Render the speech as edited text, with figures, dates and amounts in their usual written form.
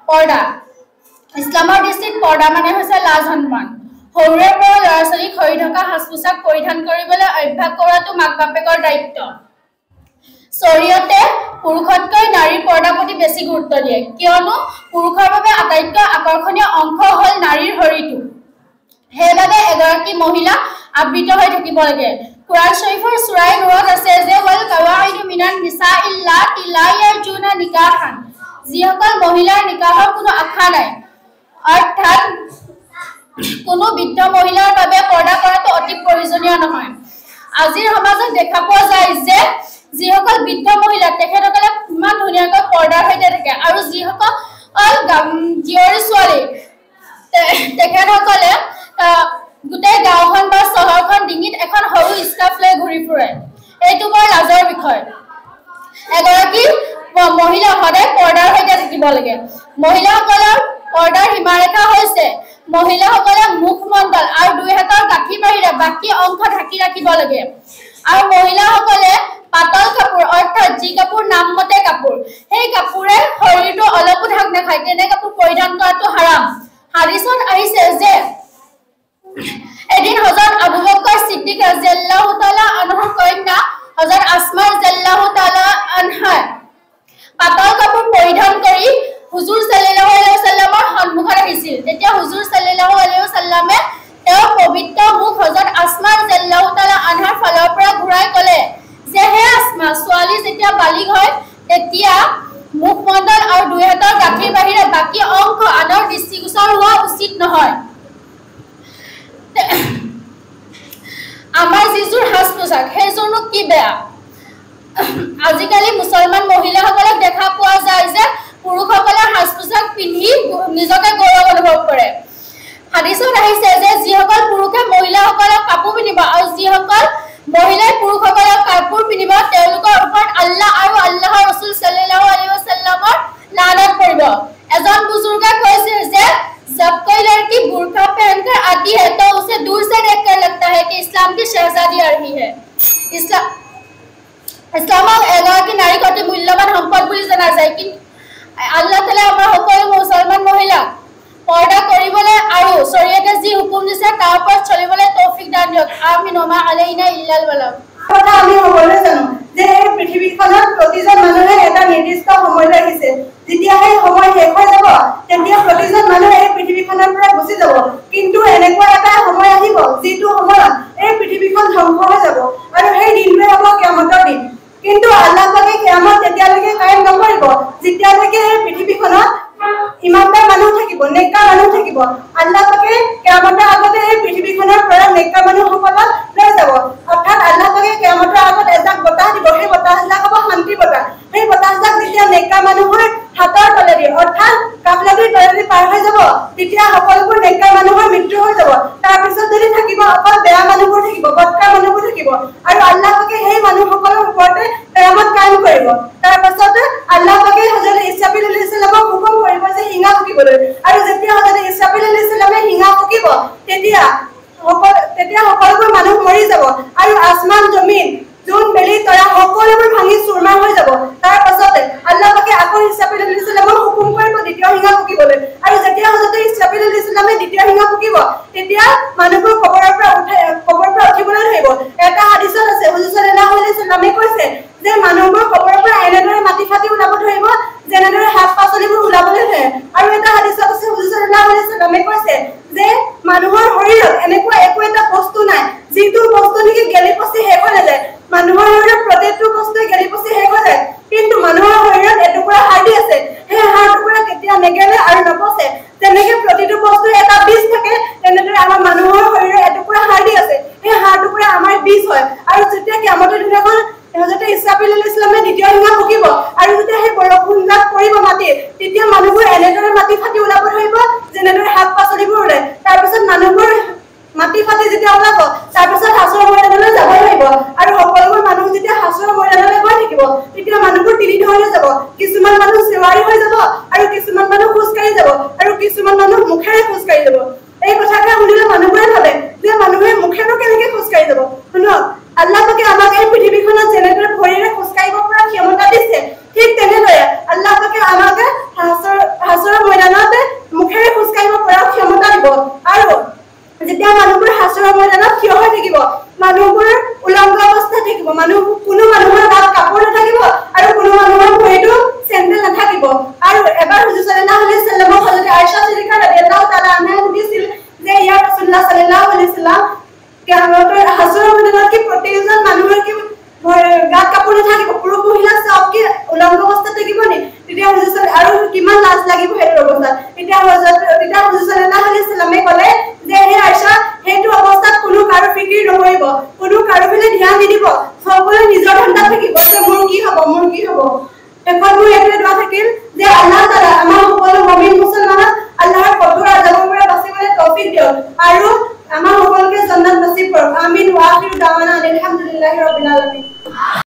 পৰ্দা ইছলামৰ দৃষ্টিত পৰ্দা মানে হৈছে লাজ সন্মান সৰুৰে পৰা ল'ৰা ছোৱালীক হৈ থকা সাজ পোছাক পৰিধান কৰিবলৈ অভ্যাস কৰাটো মাক বাপেকৰ দায়িত্ব শৰীয়তে পুৰুষতকৈ নাৰীৰ পৰ্দাৰ প্ৰতি বেছি গুৰুত্ব দিয়ে কিয়নো পুৰুষৰ বাবে আটাইতকৈ আকৰ্ষণীয় অংশ হ'ল নাৰীৰ শৰীৰটো সেইবাবে এগৰাকী মহিলা আবৃত হৈ থাকিব লাগে কুৰান শৰীফৰ সূৰা নূৰত আছে যে ওয়াল কাৱাইদু মিনান নিসাইল লাতি লা ইয়াৰজুনা নিকাহান যিসকল মহিলাৰ নিকাহৰ কোনো আশা নাই অৰ্থাৎ কোনো বৃদ্ধ মহিলাৰ বাবে পৰ্দা কৰাটো অতি প্ৰয়োজনীয় নহয় আজিৰ সমাজত দেখা পোৱা যায় যে যিসকল বৃদ্ধ মহিলা তেখেতসকলে ইমান ধুনীয়াকৈ পৰ্দাৰ সৈতে থাকে আৰু যিসকল জীয়ৰী ছোৱালী তেখেতসকলে গোটেই গাঁওখন বা চহৰখন ডিঙিত এখন সৰু স্কাৰ্ফ লৈ ঘূৰি ফুৰে এইটো বৰ লাজৰ বিষয় এগৰাকী মহিলা সদায় পৰ্দাৰ সৈতে থাকিব লাগে মহিলাসকলৰ পৰ্দাৰ সীমাৰেখা হৈছে মহিলাসকলে মুখমণ্ডল আৰু দুই হাতৰ গাঁঠিৰ বাহিৰে বাকী অংশ ঢাকি ৰাখিব লাগে আৰু মহিলাসকলে পাতল কাপোৰ অৰ্থাৎ যি কাপোৰ নামমতে কাপোৰ সেই কাপোৰে শৰীৰটো অলপো ঢাক নাখায় তেনে কাপোৰ পৰিধান কৰাটো হাৰাম হাদিছত আহিছে যে এদিন হযৰত আবু বকৰ সিদ্দিক ৰাদিয়াল্লাহু তাআলা আনহুৰ কন্যা হযৰত আসমা ৰাদিয়াল্লাহু তাআলা আনহা পাতল কাপোৰ পৰিধান কৰি হুজুৰ সাল্লাল্লাহু আলাইহি ওয়াসাল্লামৰ সন্মুখত আহিছিল তেতিয়া হুজুৰ সাল্লাল্লাহু আলাইহি ওয়াসাল্লামে তেওঁৰ পবিত্ৰ মুখ হযৰত আসমা ৰাদিয়াল্লাহু তাআলা আনহাৰ ফালৰ পৰা ঘূৰাই ক'লে যে হে আসমা ছোৱালী যেতিয়া বালিগ হয় তেতিয়া মুখমণ্ডল আৰু দুই হাতৰ গাঁঠিৰ বাহিৰে বাকী অংশ আনৰ দৃষ্টিগোচৰ হোৱা উচিত নহয় আমাৰ যিজোৰ সাজ পোছাক সেইজোৰনো কি বেয়া আজিকালি মুছলমান মহিলাসকলক দেখা পোৱা যায় যে পুৰুষসকলৰ সাজ পোছাক পিন্ধি নিজকে গৌৰৱ অনুভৱ কৰে হাদিছত আহিছে যে যিসকল পুৰুষে মহিলাসকলক কাপোৰ পিন্ধিব আৰু যিসকল মহিলাই পুৰুষসকলক কাপোৰ পিন্ধিব তেওঁলোকৰ ওপৰত আল্লাহ আৰু আল্লাহৰ ৰাসূল সাল্লাল্লাহু আলাইহি ওয়াসাল্লামৰ লানত পৰিব এজন বুজুৰ্গে কৈছে যে जब कोई लड़की बुर्का पहनकर आती है तो उसे दूर से देखकर लगता है कि इस्लाम की शहजादी आ रही है इस्लामक एगराकी नारी अति मूल्यवान सम्पद বুলি জনা যায় কিন্তু আল্লাহ তাআলা আমাৰ সকলো মুছলমান মহিলাক পৰ্দা কৰিবলৈ আৰু শৰীয়তে যি হুকুম দিছে তাৰ ওপৰত চলিবলৈ তৌফিক দান দিয়ক আমিন ওয়া মা আলাইনা ইল্লাল বালাগ কথা আমি সকলোৱে জানো যে এই পৃথিৱীখনত প্ৰতিজন মানুহে এটা নিৰ্দিষ্ট সময় ৰাখিছে যেতিয়া এই সময় শেষ হৈ যাব তেতিয়া প্ৰতিজন মানুহে এই পৃথিৱীখনৰ পৰা গুচি যাব কিন্তু এনেকুৱা এটা সময় আহিব যিটো সময়ত এই পৃথিৱীখন ধ্বংস হৈ যাব আৰু সেই দিনটোৱে হ'ব কিয়ামতৰ দিন কিন্তু আল্লাহ পাকে কিয়ামত তেতিয়ালৈকে কায়েম নকৰিব যেতিয়ালৈকে এই পৃথিৱীখনত ইমানদাৰ মানুহ থাকিব নেককাৰ মানুহ থাকিব আল্লাহ পাকে কিয়ামতৰ আগতে এই পৃথিৱীখনৰ পৰা নেককাৰ মানুহসকলক লৈ যাব অৰ্থাৎ আল্লাহ পাকে কিয়ামতৰ আগত এজাক বতাহ দিব সেই বতাহজাক হ'ব শান্তি বতাহ সেই বতাহজাক যেতিয়া নেককাৰ মানুহৰ হাতৰ তলেদি অৰ্থাৎ কাফলাটোৰ তলেদি পাৰ হৈ যাব তেতিয়া সকলোবোৰ নেককাৰ মানুহৰ মৃত্যু হৈ যাব তাৰ পিছত যদি থাকিব অকল বেয়া মানুহবোৰ থাকিব বদকাৰ মানুহবোৰ থাকিব আৰু আল্লাহ পাকে সেই মানুহসকলৰ ওপৰতে কিয়ামত কায়েম কৰিব তাৰ পাছত আল্লাহ পাকে হযৰত ইসৰাফিল আলাইহিস সালামক হুকুম কৰিব যে হিঙা ফুকিবলৈ আৰু যেতিয়া হযৰত ইসৰাফিল আলাইহিস সালামে হিঙা ফুকিব তেতিয়া সকলোবোৰ মানুহ মৰি যাব আৰু আসমান জমিন জুন বেলি তৰা সকলোবোৰ ভাঙি চুৰমাৰ হৈ যাব তাৰ পাছতে আল্লাহ পাকে আকৌ ইসৰাফিল আলাইহিস সালামক হুকুম কৰিব দ্বিতীয় হিঙা ফুকিবলৈ আৰু যেতিয়া হযৰত ইসৰাফিল আলাইহিস সালামে দ্বিতীয় হিঙা ফুকিব তেতিয়া মানুহবোৰ কবৰৰ পৰা উঠিবলৈ ধৰিব এটা হাদিছত আছে হুজুৰ সাল্লাল্লাহু আলাইহি সাল্লামে কৈছে যে মানুহবোৰ কবৰৰ পৰা এনেদৰে মাটি ফাটি ওলাব ধৰিব যেনেদৰে হাত পাচলিবোৰ ওলাবলৈ ধৰে আৰু এটা হাদিছত আছে হুজুৰ সাল্লাল্লাহু আলাইহি সাল্লামে কৈছে যে মানুহৰ শৰীৰত এনেকুৱা একো এটা বস্তু নাই যিটো বস্তু নেকি গেলি পচি শেষ হৈ নাযায় মানুহৰ শৰীৰত প্ৰতিটো বস্তুৱে গেলি পচি শেষ হৈ যায় কিন্তু মানুহৰ শৰীৰত এটুকুৰা হাড় আছে সেই হাড়টুকুৰা কেতিয়া নেগেলে আৰু নপচে যেনেকৈ প্ৰতিটো বস্তুৰ এটা বীজ থাকে তেনেদৰে আমাৰ মানুহৰ শৰীৰত এটুকুৰা হাড় আছে সেই হাড়টুকুৰা আমাৰ বীজ হয় আৰু যেতিয়া কিয়ামতৰ দিনাখন হযৰত ইসৰাফিল আলাইহিস সালামে দ্বিতীয় হিঙা ফুকিব আৰু যেতিয়া সেই বৰষুণজাক পৰিব মাটি তেতিয়া মানুহবোৰ এনেদৰে মাটি ফাটি ওলাব ধৰিব যেনেদৰে হাত পাচলিবোৰ ওলাই তাৰ পিছত মানুহবোৰ মাটি ফাটি যেতিয়া ওলাব তাৰ পিছত হাছৰৰ ময়দানলৈ যাব লাগিব আৰু সকলোবোৰ মানুহ যেতিয়া হাছৰৰ ময়দানলৈ গৈ থাকিব তেতিয়া মানুহবোৰ তিনি ধৰণে যাব কিছুমান মানুহ সেৱাৰী হৈ যাব আৰু কিছুমান মানুহ খোজকাঢ়ি যাব আৰু কিছুমান মানুহ মুখেৰে খোজকাঢ়ি যাব এই কথাটা শুনিলে মানুহবোৰে ভাবে যে মানুহে মুখেৰে কেনেকৈ খোজকাঢ়ি যাব শুনক আল্লাহ পাকে আমাক এই পৃথিৱীখনত যেনেদৰে ভৰিৰে খোজকাঢ়িব পৰা ক্ষমতা দিছে ঠিক তেনেদৰে আল্লাহ পাকে আমাক হাছৰৰ ময়দানত মুখেৰে খোজ কাঢ়িব পৰা ক্ষমতা দিব আৰু যেতিয়া মানুহবোৰ হাছৰৰ ময়দানত থিয় হৈ থাকিব মানুহবোৰ উলংগ অৱস্থাত থাকিব কোনো মানুহৰ গাত কাপোৰ নাথাকিব আৰু কোনো মানুহৰ ভৰিতো চেণ্ডেল নাথাকিব আৰু এবাৰ হুজুৰ সাল্লাল্লাহু আলাইহি ওয়াসাল্লামৰ হযৰত আয়েশা সিদ্দিকা ৰাদিয়াল্লাহু তাআলা আনহা সুধিছিল যে ইয়া ৰাসূলুল্লাহ সাল্লাল্লাহু আলাইহি ওয়াসাল্লাম কিয়ামতৰ হাছৰৰ ময়দানত কি প্ৰত্যেকজন মানুহৰ কি গাত কাপোৰ নাথাকিব পুৰুষ মহিলা সব কি উলংগ অৱস্থাত থাকিব নি তেতিয়া হুজুৰ আৰু কিমান লাজ লাগিব হেতৰ অৱস্থাত তেতিয়া হুজুৰ সাল্লাল্লাহু আলাইহি ওয়াসাল্লামে ক'লে যে হে আয়েশা হেতু অৱস্থাত কোনো কাৰো ফিকিৰ নকৰিব কোনো কাৰো ফালে ধ্যান নিদিব সকলোৱে নিজৰ ধান্দাত থাকিব যে মোৰ কি হ'ব এখন মোৰ এটা দোৱা থাকিল